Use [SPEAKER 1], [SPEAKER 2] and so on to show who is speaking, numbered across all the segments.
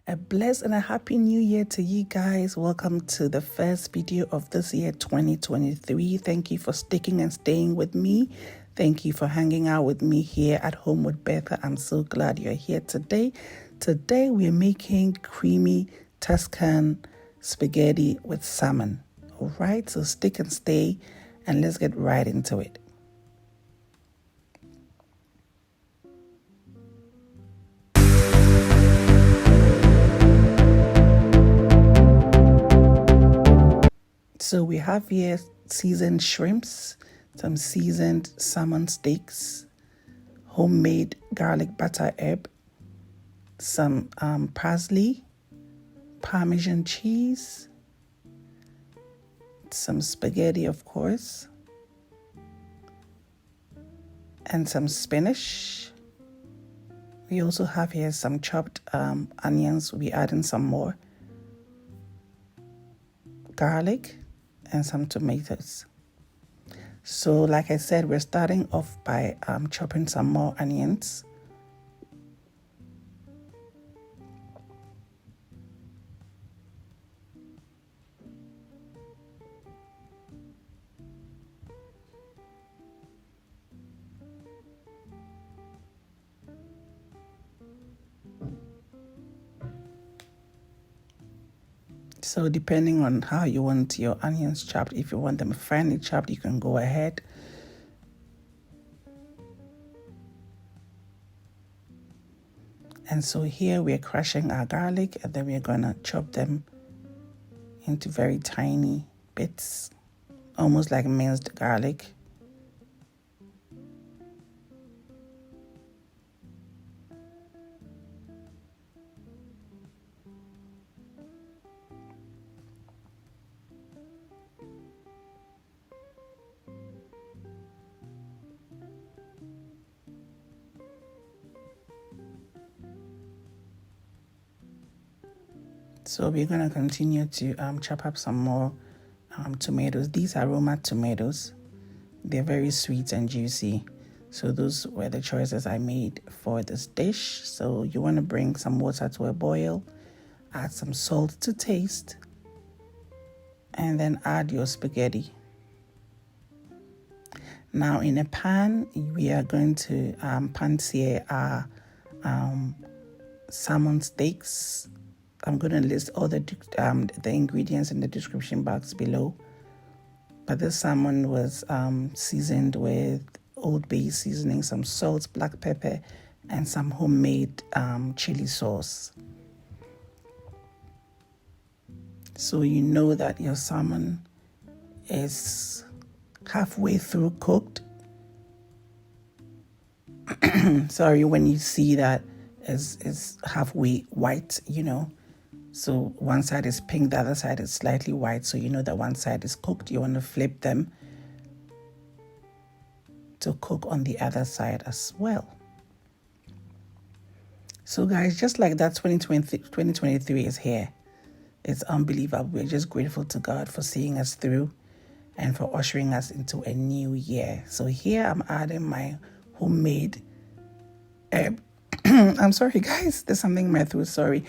[SPEAKER 1] A blessed and a happy new year to you guys. Welcome to the first video of this year 2023. Thank you for sticking and staying with me. Thank you for hanging out with me here at home with Betha. I'm so glad you're here today. Today we're making creamy Tuscan spaghetti with salmon. All right, so stick and stay and let's get right into it. So we have here seasoned shrimps, some seasoned salmon steaks, homemade garlic butter herb, some parsley, Parmesan cheese, some spaghetti, of course, and some spinach. We also have here some chopped onions. We'll be adding some more, garlic, and some tomatoes. So like I said, we're starting off by chopping some more onions. So depending on how you want your onions chopped, if you want them finely chopped, you can go ahead. And so here we're crushing our garlic, and then we're going to chop them into very tiny bits, almost like minced garlic. So we're going to continue to chop up some more tomatoes. These are Roma tomatoes. They're very sweet and juicy. So those were the choices I made for this dish. So you want to bring some water to a boil, add some salt to taste, and then add your spaghetti. Now in a pan, we are going to pan-sear our salmon steaks. I'm going to list all the ingredients in the description box below. But this salmon was seasoned with Old Bay seasoning, some salt, black pepper, and some homemade chili sauce. So you know that your salmon is halfway through cooked. Sorry, when you see that it's halfway white, you know. So one side is pink, the other side is slightly white. So you know that one side is cooked. You want to flip them to cook on the other side as well. So guys, just like that, 2023 is here. It's unbelievable. We're just grateful to God for seeing us through and for ushering us into a new year. So here I'm adding my homemade herb. I'm sorry guys, there's something in my throat, sorry.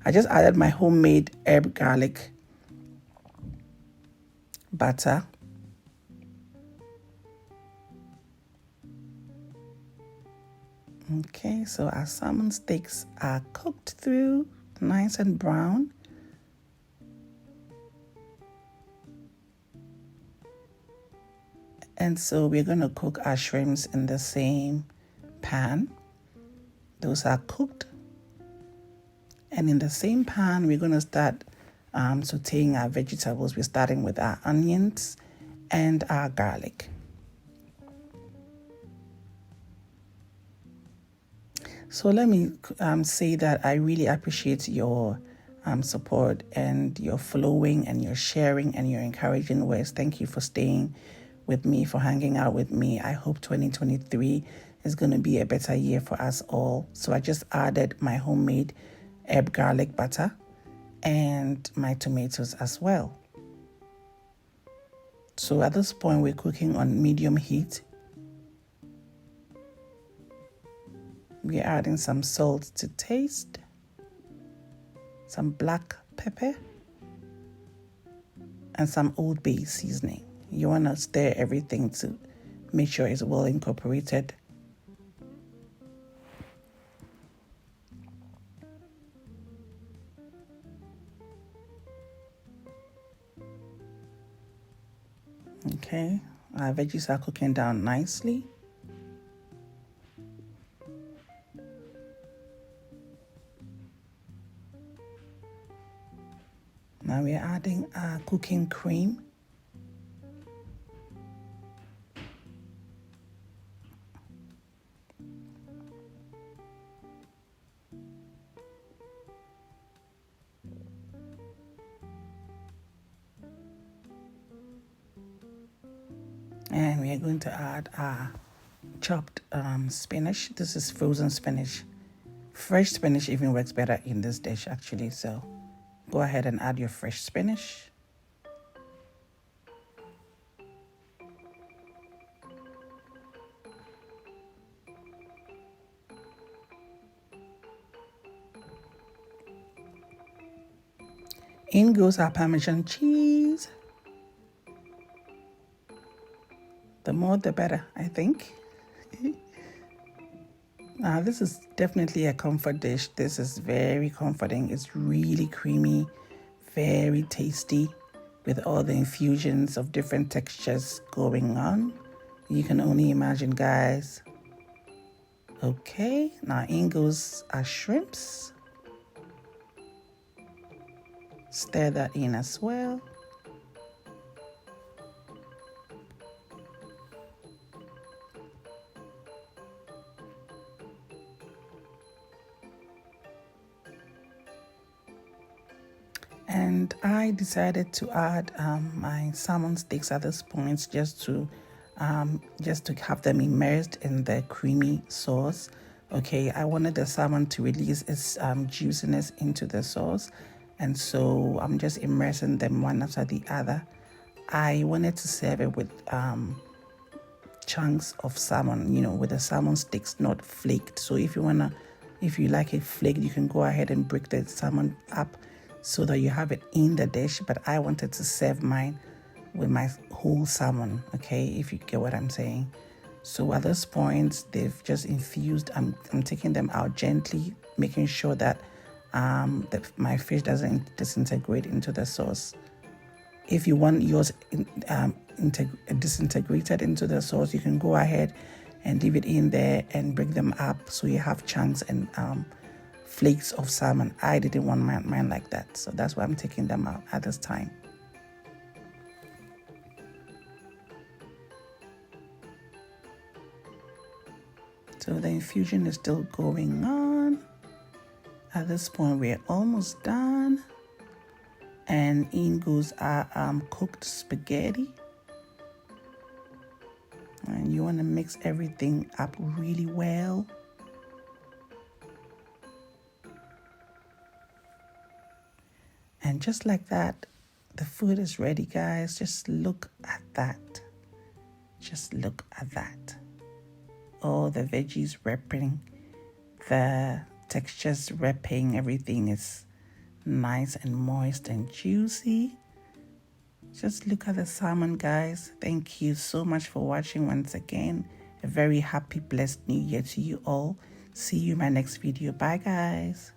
[SPEAKER 1] I just added my homemade herb garlic butter. Okay, so our salmon steaks are cooked through, nice and brown. And so we're going to cook our shrimps in the same pan. Those are cooked. And in the same pan, we're going to start sauteing our vegetables. We're starting with our onions and our garlic. So let me say that I really appreciate your support and your following and your sharing and your encouraging words. Thank you for staying with me, for hanging out with me. I hope 2023 is going to be a better year for us all. So I just added my homemade herb garlic butter and my tomatoes as well. So at this point, we're cooking on medium heat. We're adding some salt to taste. some black pepper, and some Old Bay seasoning. You want to stir everything to make sure it's well incorporated. Okay, our veggies are cooking down nicely. Now we're adding our cooking cream. And we are going to add our chopped spinach. This is frozen spinach. Fresh spinach even works better in this dish actually, so go ahead and add your fresh spinach. In goes our Parmesan cheese. The more the better, I think. Now this is definitely a comfort dish. This is very comforting. It's really creamy, very tasty, with all the infusions of different textures going on. You can only imagine, guys. Okay, now in goes our shrimps. Stir that in as well. And I decided to add my salmon sticks at this point just to have them immersed in the creamy sauce. Okay, I wanted the salmon to release its juiciness into the sauce, and so I'm just immersing them one after the other. I wanted to serve it with chunks of salmon, you know, with the salmon sticks, not flaked. So if you like it flaked, you can go ahead and break the salmon up so that you have it in the dish, but I wanted to serve mine with my whole salmon, okay, if you get what I'm saying. So at this point, they've just infused. I'm taking them out gently, making sure that my fish doesn't disintegrate into the sauce. If you want yours disintegrated into the sauce, you can go ahead and leave it in there and break them up so you have chunks and flakes of salmon. I didn't want mine like that, so that's why I'm taking them out at this time. So the infusion is still going on. At this point, we're almost done. And in goes our cooked spaghetti. And you want to mix everything up really well. And just like that, the food is ready, guys. Just look at that. Just look at that. All the veggies wrapping, the textures wrapping, everything is nice and moist and juicy. Just look at the salmon, guys. Thank you so much for watching once again. A very happy, blessed new year to you all. See you in my next video. Bye, guys.